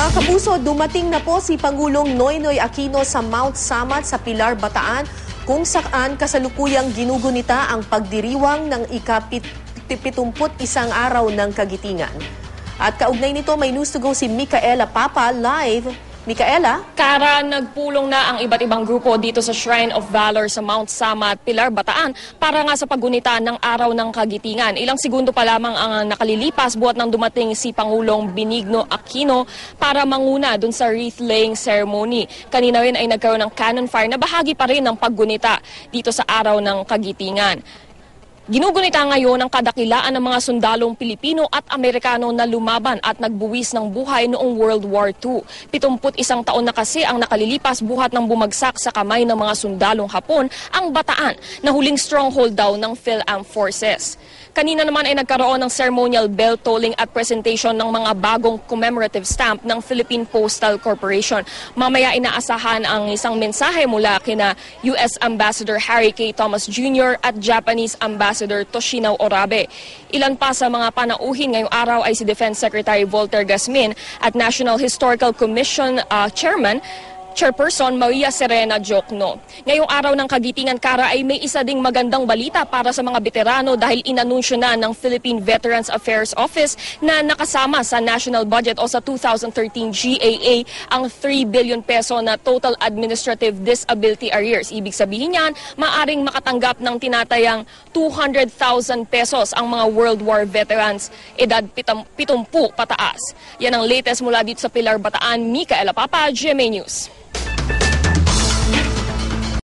Mga kapuso, dumating na po si Pangulong Noynoy Aquino sa Mount Samat sa Pilar, Bataan, kung saan kasalukuyang ginugunita ang pagdiriwang ng ika-71 araw ng kagitingan. At kaugnay nito, may news to go si Micaela Papa live. Micaela? Kara, nagpulong na ang iba't ibang grupo dito sa Shrine of Valor sa Mount Samat, Pilar, Bataan para nga sa paggunita ng Araw ng Kagitingan. Ilang segundo pa lamang ang nakalilipas buhat nang dumating si Pangulong Benigno Aquino para manguna dun sa wreath-laying ceremony. Kanina rin ay nagkaroon ng cannon fire na bahagi pa rin ng paggunita dito sa Araw ng Kagitingan. Ginugunita ngayon ang kadakilaan ng mga sundalong Pilipino at Amerikano na lumaban at nagbuwis ng buhay noong World War II. 71 taon na kasi ang nakalilipas buhat ng bumagsak sa kamay ng mga sundalong Hapon ang Bataan na huling stronghold daw ng PhilAm Forces. Kanina naman ay nagkaroon ng ceremonial bell tolling at presentation ng mga bagong commemorative stamp ng Philippine Postal Corporation. Mamaya inaasahan ang isang mensahe mula kina US Ambassador Harry K. Thomas Jr. at Japanese Ambassador Toshinao Orabe. Ilan pa sa mga panauhin ngayong araw ay si Defense Secretary Volter Gasmin at National Historical Commission Chairperson Maria Serena Jokno. Ngayong araw ng Kagitingan, Kara, ay may isa ding magandang balita para sa mga veterano dahil inanunsyo na ng Philippine Veterans Affairs Office na nakasama sa national budget o sa 2013 GAA ang 3 billion peso na total administrative disability arrears. Ibig sabihin niyan, maaring makatanggap ng tinatayang 200,000 pesos ang mga World War veterans edad 70 pataas. Yan ang latest mula dito sa Pilar, Bataan. Micaela Papa, GMA News.